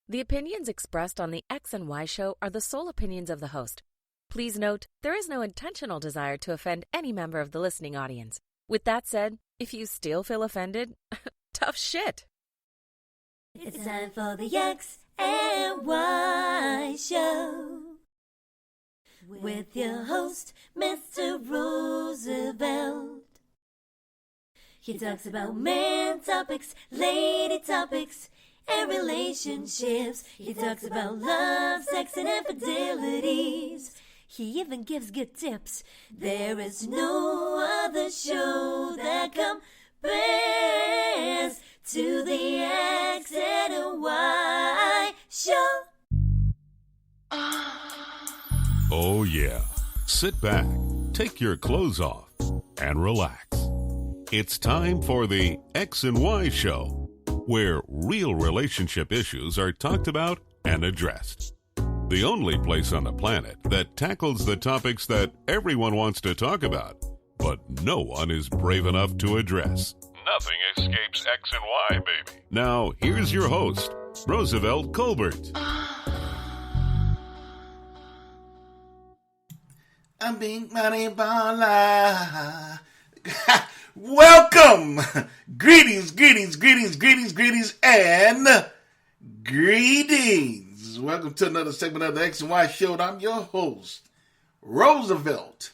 The opinions expressed on the X and Y show are the sole opinions of the host. Please note, there is no intentional desire to offend any member of the listening audience. With that said, if you still feel offended, tough shit. It's time for the X and Y show with your host, Mr. Roosevelt. He talks about man topics, lady topics, and relationships. He talks about love, sex, and infidelities. He even gives good tips. There is no other show that compares to the X and Y show. Oh yeah. Sit back, take your clothes off, and relax. It's time for the X and Y show, where real relationship issues are talked about and addressed. The only place on the planet that tackles the topics that everyone wants to talk about, but no one is brave enough to address. Nothing escapes X and Y, baby. Now, here's your host, Roosevelt Colbert. I'm Big Money Baller. Welcome! Greetings, and greetings. Welcome to another segment of the X and Y Show. I'm your host, Roosevelt.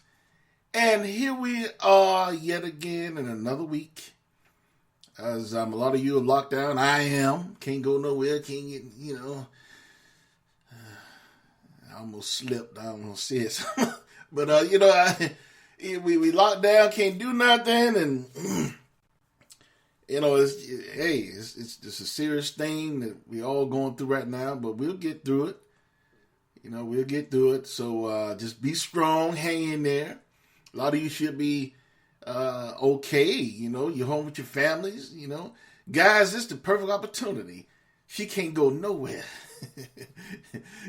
And here we are yet again in another week. As a lot of you are locked down, I am. Can't go nowhere, can't get, I almost slipped, I almost said something. But, we locked down, can't do nothing, and, it's just a serious thing that we all going through right now, but we'll get through it. We'll get through it, so just be strong, hang in there. A lot of you should be okay, you're home with your families, Guys, this is the perfect opportunity. She can't go nowhere.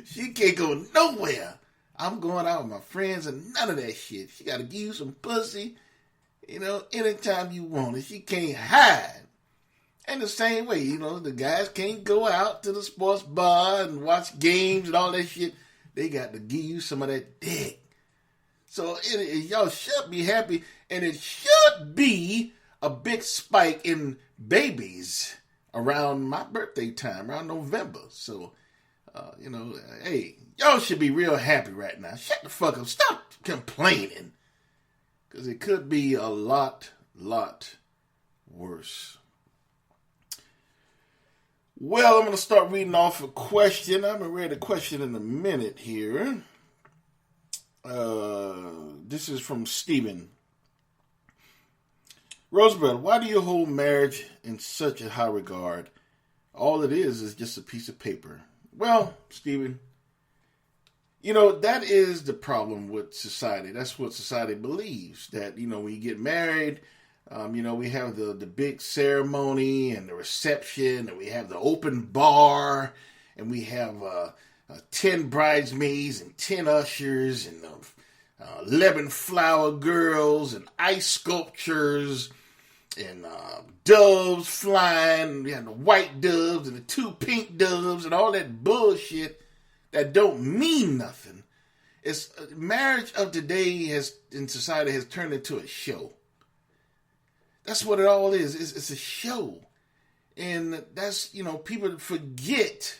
She can't go nowhere. I'm going out with my friends and none of that shit. She got to give you some pussy, anytime you want it. She can't hide. And the same way, the guys can't go out to the sports bar and watch games and all that shit. They got to give you some of that dick. So y'all should be happy. And it should be a big spike in babies around my birthday time, around November. So, hey, y'all should be real happy right now. Shut the fuck up. Stop complaining. Because it could be a lot worse. Well, I'm going to start reading off a question. I'm going to read a question in a minute here. This is from Stephen. Roosevelt, why do you hold marriage in such a high regard? All it is just a piece of paper. Well, Stephen, that is the problem with society. That's what society believes, that, when you get married, we have the big ceremony and the reception, and we have the open bar, and we have 10 bridesmaids and 10 ushers and 11 flower girls and ice sculptures and doves flying. We have the white doves and the 2 pink doves and all that bullshit that don't mean nothing. It's marriage of today in society has turned into a show. That's what it all is. It's a show. And that's, people forget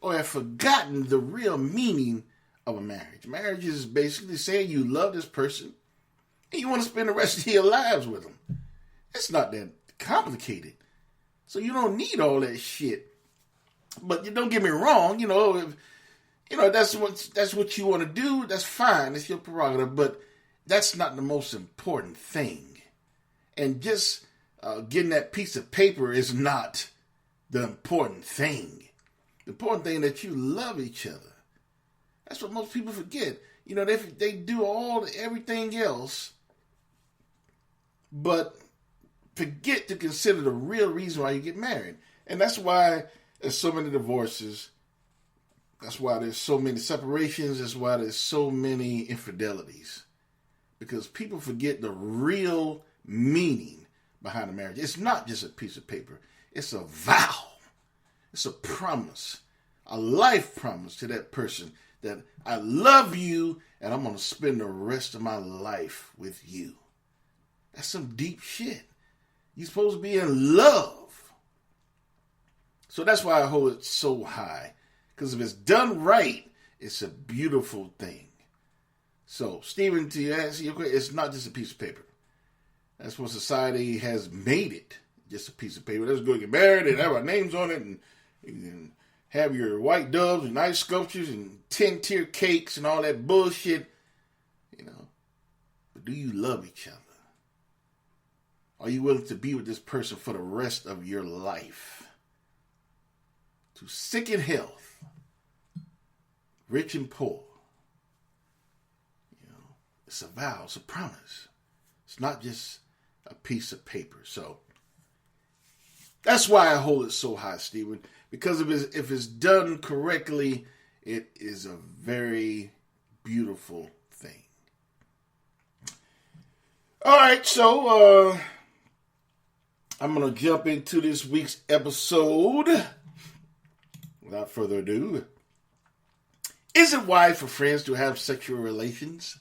or have forgotten the real meaning of a marriage. Marriage is basically saying you love this person and you want to spend the rest of your lives with them. It's not that complicated. So you don't need all that shit. But you don't get me wrong, if that's what you want to do, that's fine. It's your prerogative, but that's not the most important thing. And just getting that piece of paper is not the important thing. The important thing is that you love each other. That's what most people forget. They do everything else, but forget to consider the real reason why you get married. And that's why there's so many divorces. That's why there's so many separations. That's why there's so many infidelities. Because people forget the real meaning behind a marriage. It's not just a piece of paper. It's a vow. It's a promise. a life promise to that person that I love you and I'm going to spend the rest of my life with you. That's some deep shit. You're supposed to be in love. So that's why I hold it so high. Because if it's done right, it's a beautiful thing. So, Stephen, to answer your question, it's not just a piece of paper. That's what society has made it. Just a piece of paper. Let's go get married and have our names on it and have your white doves and nice sculptures and 10-tier cakes and all that bullshit. You know. But do you love each other? Are you willing to be with this person for the rest of your life? To sick and health, rich and poor. You know, it's a vow, it's a promise. It's not just a piece of paper. So that's why I hold it so high, Stephen. Because if it's done correctly, it is a very beautiful thing. All right, so I'm going to jump into this week's episode. Without further ado, is it wise for friends to have sexual relations?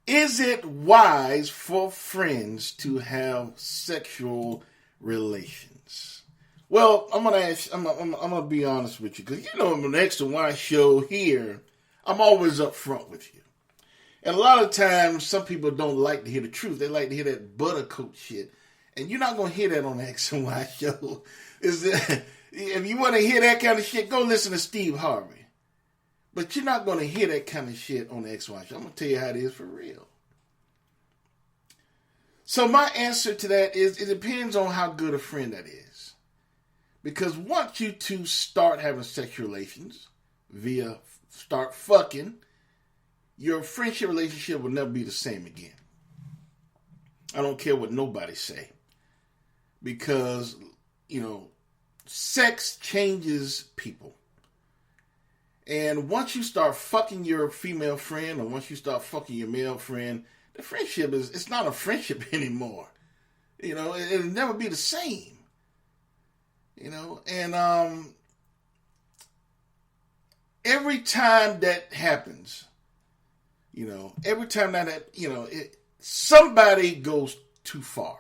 Is it wise for friends to have sexual relations? Well, I'm gonna be honest with you, because you know, on the X.113 show here, I'm always up front with you. And a lot of times, some people don't like to hear the truth. They like to hear that buttercoat shit. And you're not going to hear that on the X.113 show. If you want to hear that kind of shit, go listen to Steve Harvey. But you're not going to hear that kind of shit on the X.113 show. I'm going to tell you how it is for real. So my answer to that is, it depends on how good a friend that is. Because once you two start having sexual relations, via start fucking, your friendship relationship will never be the same again. I don't care what nobody say. Because, you know, sex changes people. And once you start fucking your female friend, or once you start fucking your male friend, the friendship it's not a friendship anymore. You know, it'll never be the same. You know, and every time that happens, you know, somebody goes too far.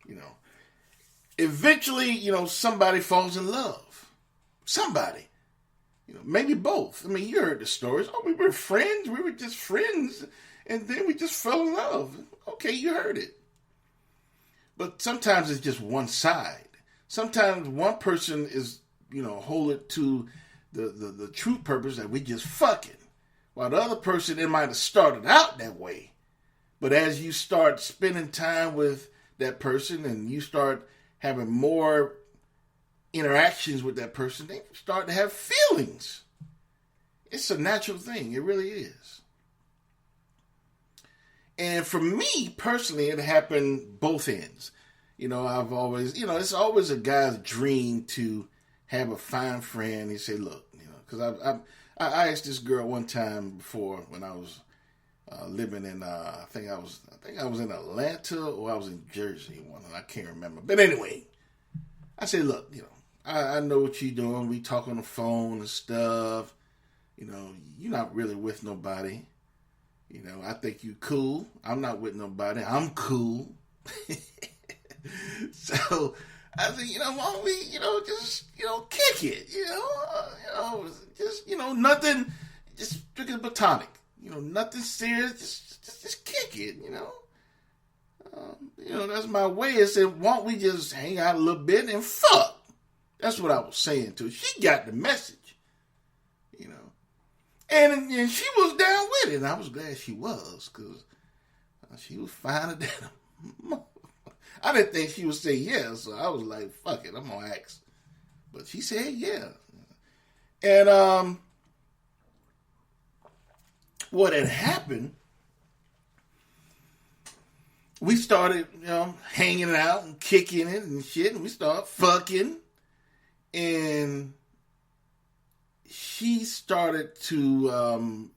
You know, eventually, you know, somebody falls in love. Somebody. You know, maybe both. I mean, you heard the stories. Oh, we were friends. We were just friends. And then we just fell in love. Okay, you heard it. But sometimes it's just one side. Sometimes one person is, you know, hold it to the true purpose that we just fucking. While the other person, it might have started out that way. But as you start spending time with that person and you start having more interactions with that person, they start to have feelings. It's a natural thing. It really is. And for me, personally, it happened both ends. You know, I've always, you know, it's always a guy's dream to have a fine friend. He say, look, you know, because I asked this girl one time before when I was living in, I think I was in Atlanta or I was in Jersey. I can't remember. But anyway, I said, look, you know, I know what you're doing. We talk on the phone and stuff. You know, you're not really with nobody. You know, I think you cool. I'm not with nobody. I'm cool. So I said, you know, why don't we, you know, just, you know, kick it, just, you know, nothing, just strictly platonic, you know, nothing serious, just kick it, you know. You know, that's my way. I said, why don't we just hang out a little bit and fuck? That's what I was saying to her. She got the message, you know. And she was down with it. And I was glad she was, because she was finer than a I didn't think she would say yes, so I was like, fuck it, I'm going to ask. But she said yeah. And what had happened, we started, you know, hanging out and kicking it and shit, and we started fucking. And she started to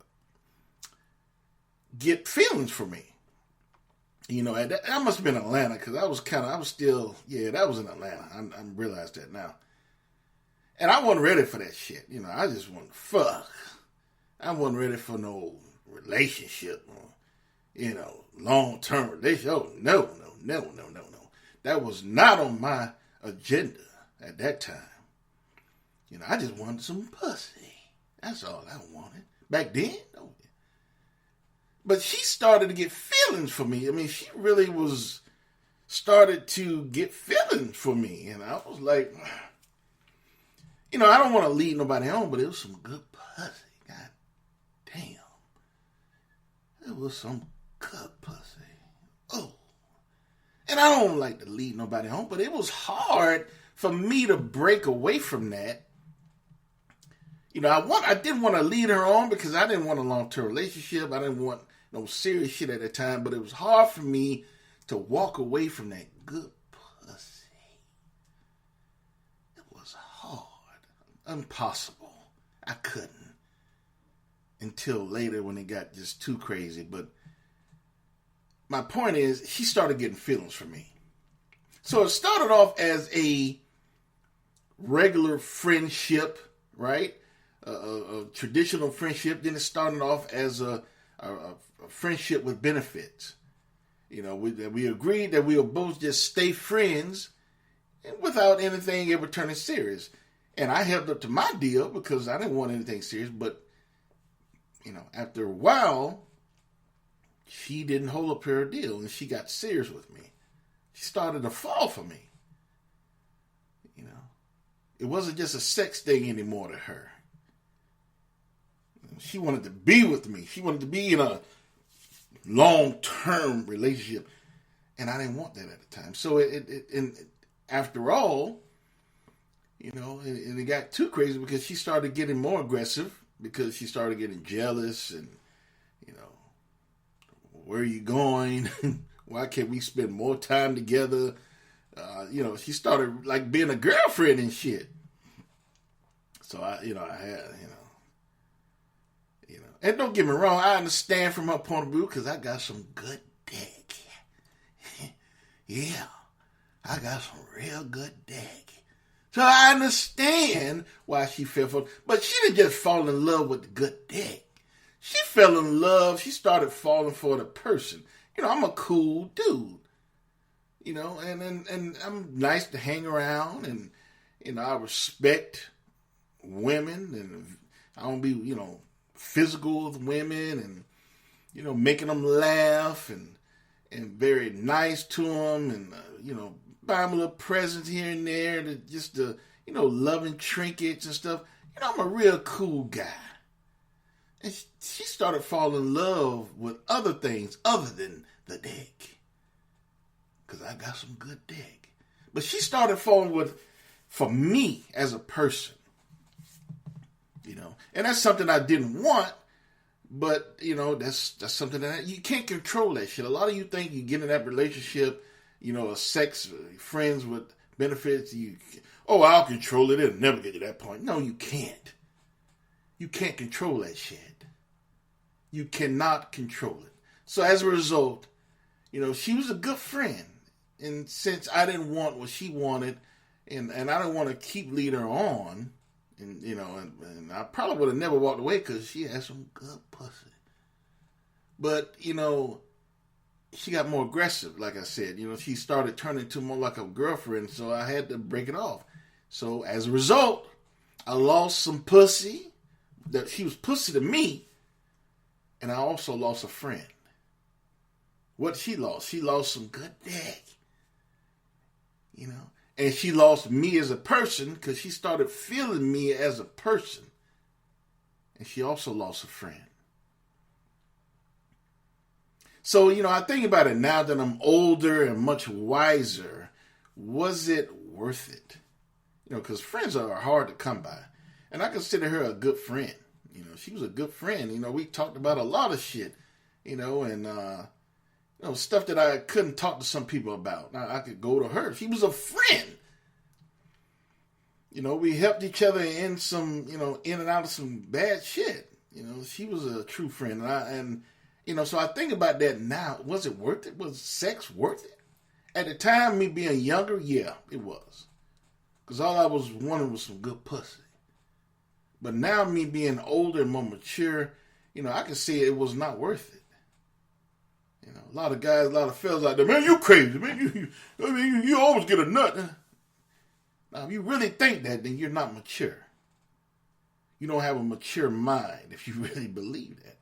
get feelings for me. You know, that must have been Atlanta, because that was in Atlanta. I realized that now. And I wasn't ready for that shit. You know, I just wanted to fuck. I wasn't ready for no relationship or, you know, long-term relationship. Oh, no. That was not on my agenda at that time. You know, I just wanted some pussy. That's all I wanted. Back then, no. But she started to get feelings for me. I mean, she really started to get feelings for me. And I was like, you know, I don't want to lead nobody on, but it was some good pussy. God damn. It was some good pussy. Oh. And I don't like to lead nobody on, but it was hard for me to break away from that. You know, I didn't want to lead her on because I didn't want a long-term relationship. I didn't want no serious shit at the time, but it was hard for me to walk away from that good pussy. It was hard. Impossible. I couldn't. Until later when it got just too crazy. But my point is, she started getting feelings for me. So it started off as a regular friendship, right? A traditional friendship. Then it started off as a friendship with benefits. You know, we agreed that we would both just stay friends and without anything ever turning serious. And I held up to my deal because I didn't want anything serious. But, you know, after a while, she didn't hold up her deal and she got serious with me. She started to fall for me. You know, it wasn't just a sex thing anymore to her. She wanted to be with me. She wanted to be in a long-term relationship. And I didn't want that at the time. So and after all, you know, and it got too crazy because she started getting more aggressive because she started getting jealous and, you know, where are you going? Why can't we spend more time together? You know, she started like being a girlfriend and shit. So I had, and don't get me wrong, I understand from her point of view because I got some good dick. Yeah, I got some real good dick. So I understand why she fell for it. But she didn't just fall in love with the good dick. She fell in love. She started falling for the person. You know, I'm a cool dude. You know, and I'm nice to hang around. And, you know, I respect women. And I don't be, you know, physical with women. And, you know, making them laugh. And very nice to them. And, you know, buy them a little presents here and there. You know, loving trinkets and stuff. You know, I'm a real cool guy. And she started falling in love with other things other than the dick. Because I got some good dick. But she started falling for me as a person. You know, and that's something I didn't want. But, you know, that's something that you can't control that shit. A lot of you think you get in that relationship, you know, a sex, friends with benefits. I'll control it. It'll never get to that point. No, you can't. You can't control that shit. You cannot control it. So as a result, you know, she was a good friend. And since I didn't want what she wanted, and I didn't want to keep leading her on, and, you know, and I probably would have never walked away because she had some good pussy. But, you know, she got more aggressive, like I said. You know, she started turning into more like a girlfriend, so I had to break it off. So as a result, I lost some pussy. That she was pussy to me, and I also lost a friend. What she lost? She lost some good dick. You know? And she lost me as a person because she started feeling me as a person. And she also lost a friend. So, you know, I think about it now that I'm older and much wiser. Was it worth it? You know, because friends are hard to come by. And I consider her a good friend. You know, she was a good friend. You know, we talked about a lot of shit. You know, and, you know, stuff that I couldn't talk to some people about. Now, I could go to her. She was a friend. You know, we helped each other in some, you know, in and out of some bad shit. You know, she was a true friend. And you know, so I think about that now. Was it worth it? Was sex worth it? At the time, me being younger, yeah, it was. Because all I was wanting was some good pussy. But now me being older and more mature, I can see it was not worth it. A lot of guys, a lot of fellas out there, man, you crazy, man. You always get a nut. Now, if you really think that, then you're not mature. You don't have a mature mind if you really believe that.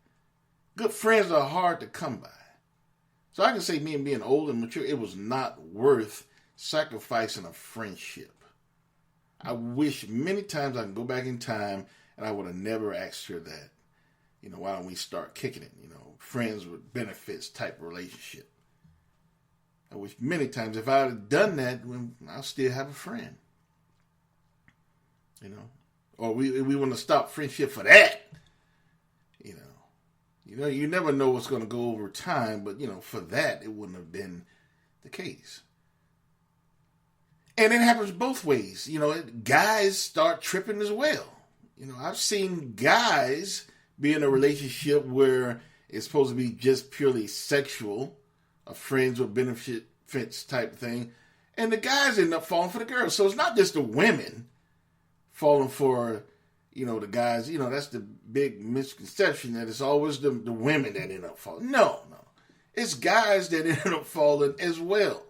Good friends are hard to come by. So I can say me and being old and mature, it was not worth sacrificing a friendship. I wish many times I can go back in time and I would have never asked her that. Why don't we start kicking it? Friends with benefits type relationship. I wish many times if I had done that, I'll still have a friend. Or we want to stop friendship for that. You never know what's going to go over time, but, for that, it wouldn't have been the case. And it happens both ways. Guys start tripping as well. I've seen guys be in a relationship where it's supposed to be just purely sexual, a friends with benefits type thing, and the guys end up falling for the girls. So it's not just the women falling for, the guys. That's the big misconception that it's always the women that end up falling. No. It's guys that end up falling as well.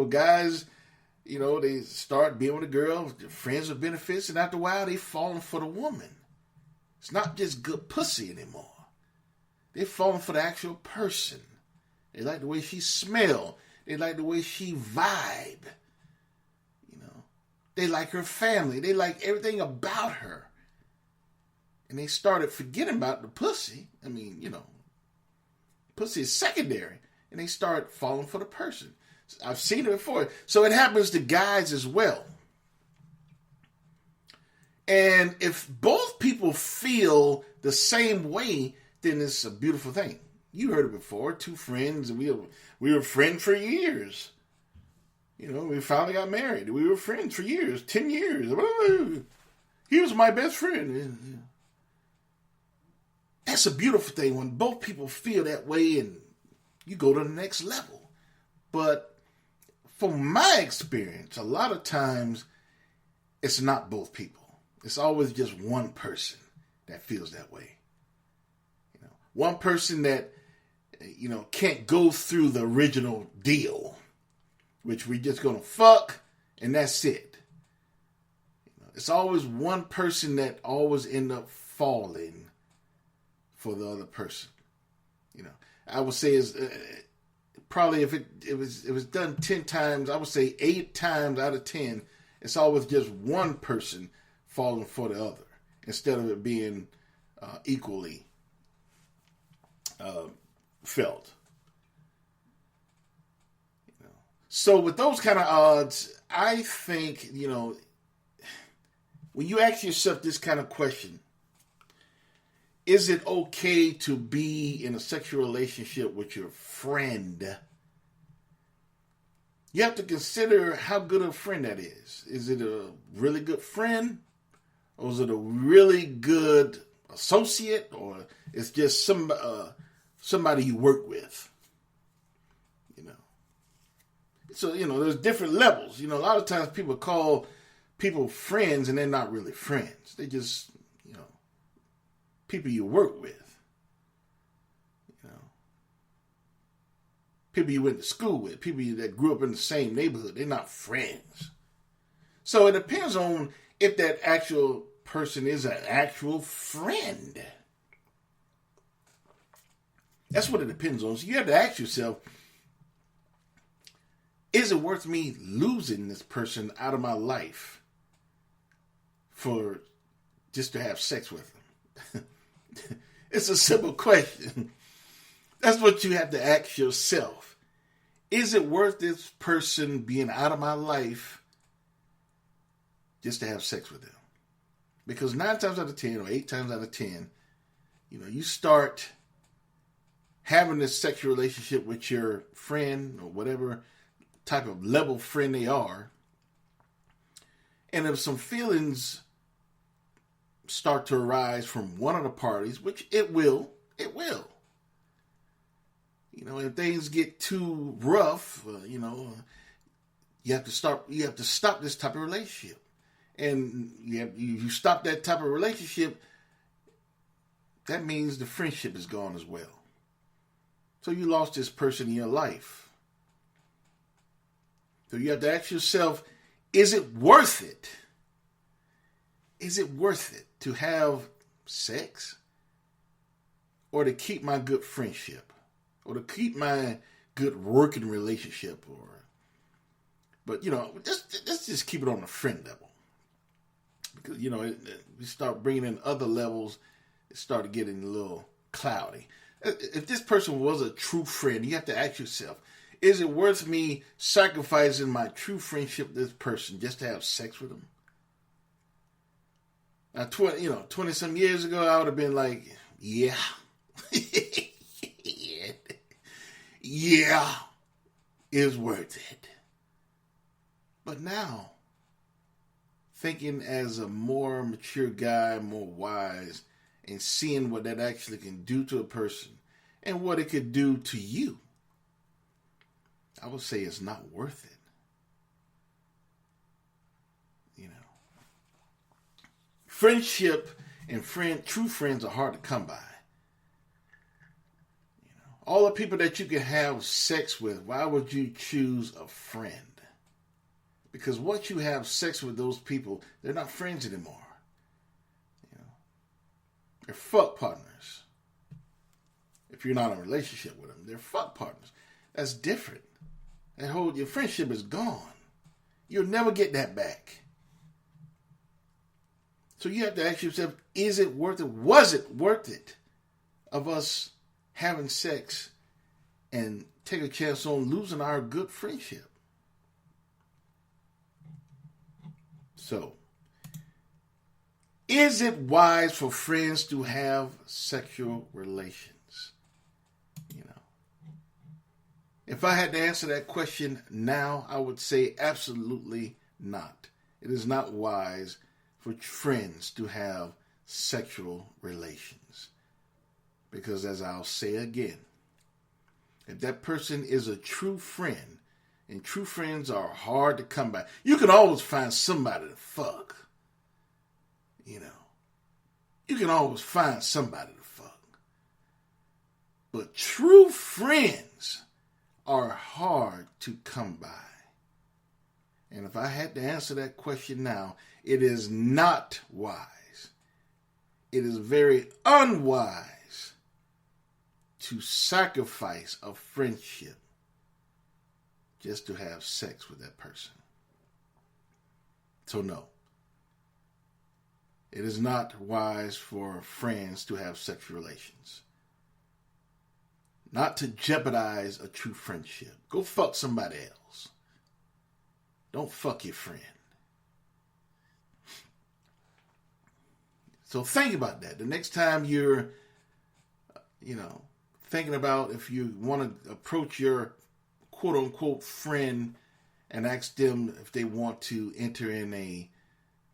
Guys, they start being with a girl, friends with benefits, and after a while they falling for the woman. It's not just good pussy anymore. They're falling for the actual person. They like the way she smell. They like the way she vibe. They like her family. They like everything about her. And they started forgetting about the pussy. Pussy is secondary. And they start falling for the person. I've seen it before. So it happens to guys as well. And if both people feel the same way, then it's a beautiful thing. You heard it before. Two friends, and we were friends for years. We finally got married. We were friends for years, 10 years. He was my best friend. That's a beautiful thing when both people feel that way and you go to the next level. But from my experience, a lot of times it's not both people. It's always just one person that feels that way. One person that, can't go through the original deal, which we're just going to fuck, and that's it. It's always one person that always end up falling for the other person. I would say is probably if it was done 10 times, I would say 8 times out of 10, it's always just one person falling for the other instead of it being equally felt. So with those kind of odds, I think, when you ask yourself this kind of question, is it okay to be in a sexual relationship with your friend? You have to consider how good a friend that is. Is it a really good friend? Or is it a really good associate? Or it's just somebody you work with? So, there's different levels. A lot of times people call people friends and they're not really friends. They just, people you work with. People you went to school with. People that grew up in the same neighborhood. They're not friends. So it depends on if that actual person is an actual friend. That's what it depends on. So you have to ask yourself, is it worth me losing this person out of my life for just to have sex with them? It's a simple question. That's what you have to ask yourself. Is it worth this person being out of my life just to have sex with them? Because 9 times out of 10 or 8 times out of 10, you start having this sexual relationship with your friend or whatever type of level friend they are. And if some feelings start to arise from one of the parties, which it will. If things get too rough, You have to stop. You have to stop this type of relationship, and you stop that type of relationship. That means the friendship is gone as well. So you lost this person in your life. So you have to ask yourself, is it worth it? Is it worth it to have sex? Or to keep my good friendship? Or to keep my good working relationship? But, let's just keep it on the friend level. Because, we start bringing in other levels, it started getting a little cloudy. If this person was a true friend, you have to ask yourself, is it worth me sacrificing my true friendship with this person just to have sex with them? Now, 20 some years ago, I would have been like, yeah. Yeah, it's worth it. But now, thinking as a more mature guy, more wise, and seeing what that actually can do to a person and what it could do to you, I would say it's not worth it. Friendship and true friends are hard to come by. All the people that you can have sex with, why would you choose a friend? Because once you have sex with those people, they're not friends anymore. They're fuck partners. If you're not in a relationship with them, they're fuck partners. That's different. Your friendship is gone. You'll never get that back. So you have to ask yourself, is it worth it? Was it worth it of us having sex and take a chance on losing our good friendship? So, is it wise for friends to have sexual relations? If I had to answer that question now, I would say absolutely not. It is not wise for friends to have sexual relations. Because as I'll say again, if that person is a true friend, and true friends are hard to come by, you can always find somebody to fuck. You can always find somebody to fuck. But true friends are hard to come by. And if I had to answer that question now, it is not wise. It is very unwise to sacrifice a friendship just to have sex with that person. So no, it is not wise for friends to have sexual relations. Not to jeopardize a true friendship. Go fuck somebody else. Don't fuck your friend. So think about that. The next time you're, thinking about if you want to approach your quote-unquote friend and ask them if they want to enter in a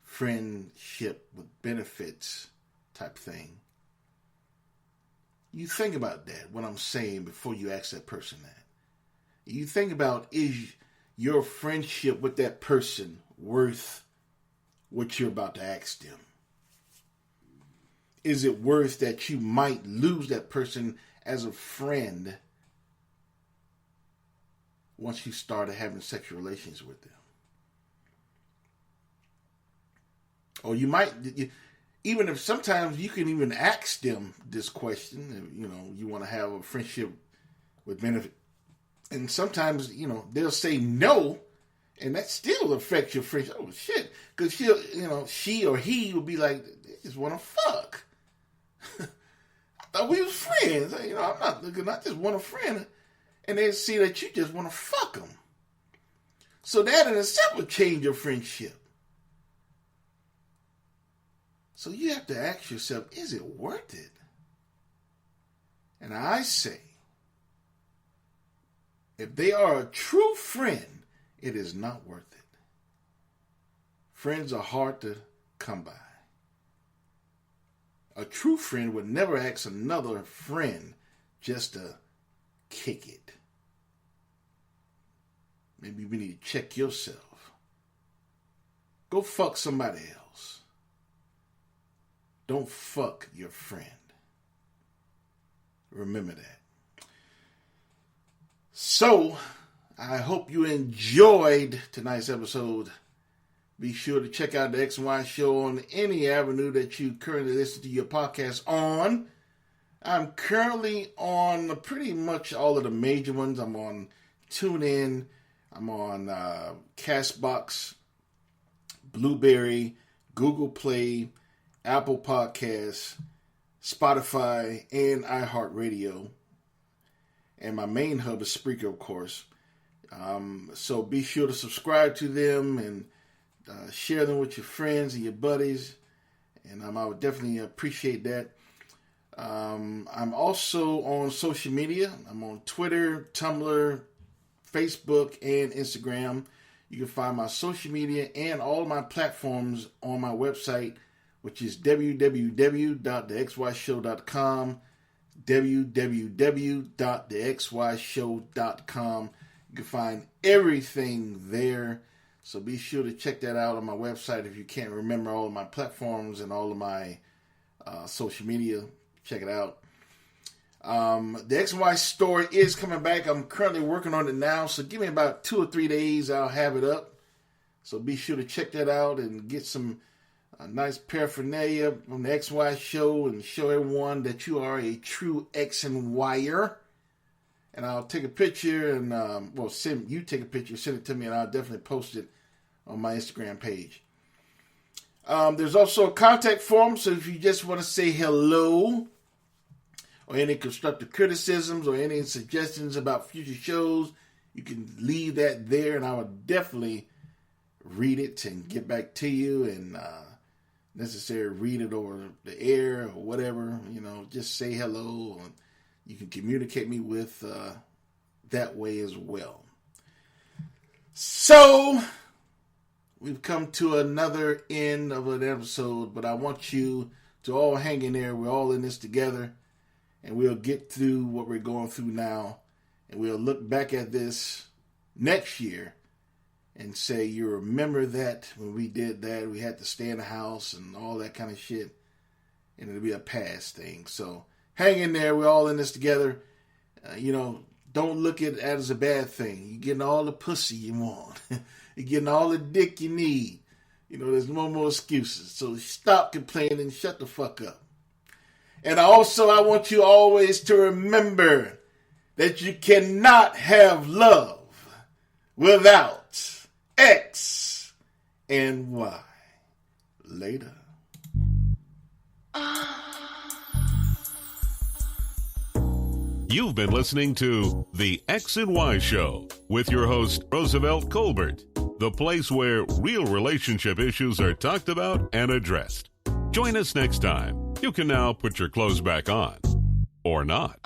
friendship with benefits type thing, you think about that, what I'm saying, before you ask that person that. You think about, is your friendship with that person worth what you're about to ask them? Is it worth that you might lose that person as a friend once you started having sexual relations with them? Or you might, even if sometimes you can even ask them this question, you want to have a friendship with benefit. And sometimes, they'll say no, and that still affects your friendship. Oh, shit. Because she or he will be like, they just want to fuck. I thought we was friends. I'm not looking, I just want a friend. And they see that you just want to fuck them. So that in itself will change your friendship. So you have to ask yourself, is it worth it? And I say, if they are a true friend, it is not worth it. Friends are hard to come by. A true friend would never ask another friend just to kick it. maybe you need to check yourself. Go fuck somebody else. Don't fuck your friend. Remember that. So, I hope you enjoyed tonight's episode. Be sure to check out the X&Y Show on any avenue that you currently listen to your podcast on. I'm currently on pretty much all of the major ones. I'm on TuneIn. I'm on Castbox, Blueberry, Google Play, Apple Podcasts, Spotify, and iHeartRadio. And my main hub is Spreaker, of course. So be sure to subscribe to them and share them with your friends and your buddies. And I would definitely appreciate that. I'm also on social media. I'm on Twitter, Tumblr, Facebook, and Instagram. You can find my social media and all of my platforms on my website, which is www.thexyshow.com, www.thexyshow.com. You can find everything there. So be sure to check that out on my website if you can't remember all of my platforms and all of my social media. Check it out. The X&Y store is coming back. I'm currently working on it now, so give me about 2 or 3 days. I'll have it up. So be sure to check that out and get some nice paraphernalia from the X&Y show and show everyone that you are a true X&Yer. And I'll take a picture and, you take a picture, send it to me, and I'll definitely post it on my Instagram page. There's also a contact form, so if you just want to say hello, or any constructive criticisms, or any suggestions about future shows, you can leave that there, and I will definitely read it and get back to you, and necessarily read it over the air, or whatever, just say hello, and you can communicate me with that way as well. So, we've come to another end of an episode, but I want you to all hang in there. We're all in this together, and we'll get through what we're going through now, and we'll look back at this next year and say, you remember that when we did that, we had to stay in the house and all that kind of shit, and it'll be a past thing. So hang in there. We're all in this together. Don't look at it as a bad thing. You're getting all the pussy you want. You're getting all the dick you need. There's no more excuses. So stop complaining and shut the fuck up. And I want you always to remember that you cannot have love without X and Y. Later. You've been listening to The X&Y Show with your host, Roosevelt Colbert, the place where real relationship issues are talked about and addressed. Join us next time. You can now put your clothes back on. Or not.